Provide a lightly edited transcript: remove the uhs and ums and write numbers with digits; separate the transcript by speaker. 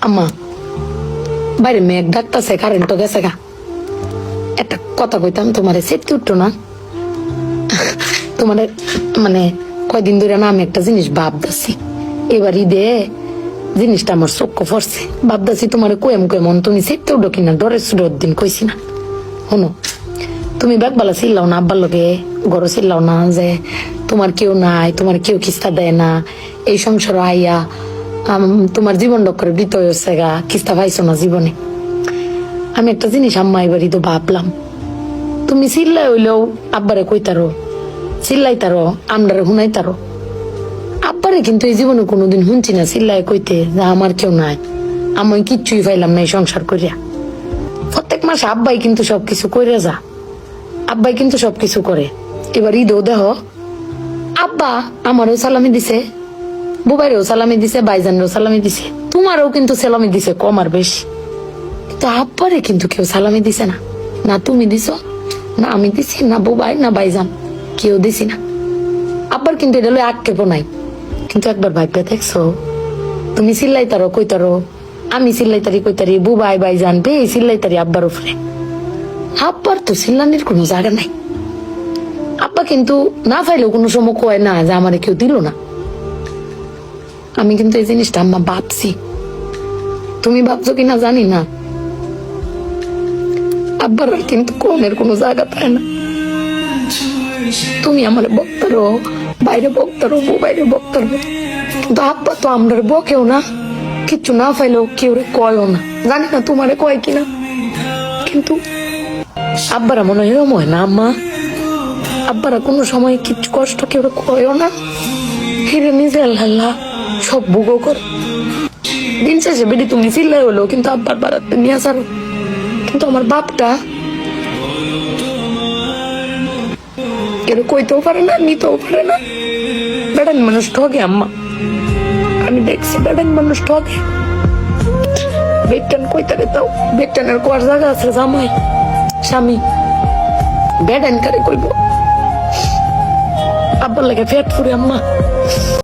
Speaker 1: আম্মা বাইরে মেঘ ডাকতেছে, কারেন্ট তো গেছে গা। একটা কথা কইতাম, তোমার সেটকে উঠতো না? তোমার মানে কয়দিন ধরে না আমি একটা জিনিস ভাবতেছি, এবার ঈদে জিনিসটা আমার চোখে পড়ছে। ভাবতেছি তোমার কোয়েম কোয়েমন তুমি সেটতে উঠো কিনা, ডরে সুডোর দিন কইছি না। শোনো, তুমি ব্যাগবালা চিল্লাও না, আব্বার লোকে গড় চিল্লাও না যে তোমার কেউ নাই, তোমার কেউ কিস্তা দেয় না, এই সংসার আইয়া তোমার জীবন ডক্করে বৃত হয়েছে গা, কিস্তা পাইছো না জীবনে। আমি একটা জিনিস আম্মা এবারই তো ভাবলাম, তুমি চিল্লাই হইলেও আব্বারে কইতারো, চিল্লাইতারো, আমরারে শুনাইতারো। আব্বারে কিন্তু এই জীবনে কোনোদিন শুনছি না চিল্লাই কইতে যে আমার কেউ নাই, আমি কিচ্ছুই পাইলাম না এই সংসার করিয়া। প্রত্যেক মাসে আব্বাই কিন্তু সবকিছু করে যা, আব্বাই কিন্তু সবকিছু করে। এবার ঈদেও দেহ আব্বা আমারও সালামি দিছে, বুবাইরেও সালামি দিছে, বাইজানেরও সালামি দিছে, তোমারও কিন্তু সালামি দিছে কম আর বেশি। তো আব্বারে কিন্তু কেউ সালামি দিছে না, না তুমি দিছ, না আমি দিছি, না বুবাই, না বাইজান, কেউ দিছি না। আব্বার কিন্তু এটা লই আক্ষেপও নাই। কিন্তু একবার ভাইপা দেখছো, তুমি চিল্লাইতারো কইতারো, আমি চিল্লাইতারি কইতারি, বুবাই বাইজান বে চিল্লাইতারি আব্বার উপরে। আব্বার তো চিল্লানির কোনো জায়গা নাই। আব্বা কিন্তু না পাইলেও কোনো সময় কয় না যে আমারে কেউ দিল না। আমি কিন্তু এই জিনিসটা আম্মা ভাবছি, তুমি ভাবছো কিনা জানি না। আব্বার কিন্তু কোনের কোনো জায়গা পায় না। তুমি আমার বক্তারো, বাইরে বক্তারো, বাইরে বক্তারো, কিন্তু আব্বা তো আমরা বকেও না, কিচ্ছু না পাইলেও কেউ কয়ও না। জানি না তোমারে কয় কিনা, কিন্তু আব্বারা মনে হয় এরম হয় না আম্মা? আব্বারা কোনো সময় কিচ্ছু কষ্ট কেউ কয়ও না, ফিরে নিজে আল্লাহ সব ভোগও কর। দিন শেষে বেডি তুমি চিল্লাই হলো কিন্তু আব্বার বাড়াতে নিয়ে আসার। কিন্তু আমার বাপটা কেউ কইতেও পারে না, নিতেও পারে না। বেড়ান মানুষ ঠকে আম্মা, আমি দেখছি বেড়ান মানুষ ঠকে। বেটান কইতারে তাও বেটানের কোয়ার জায়গা আছে, জামাই স্বামী বেড়ান কারে কইব। আব্বার লাগে ফেট ফুরে আম্মা।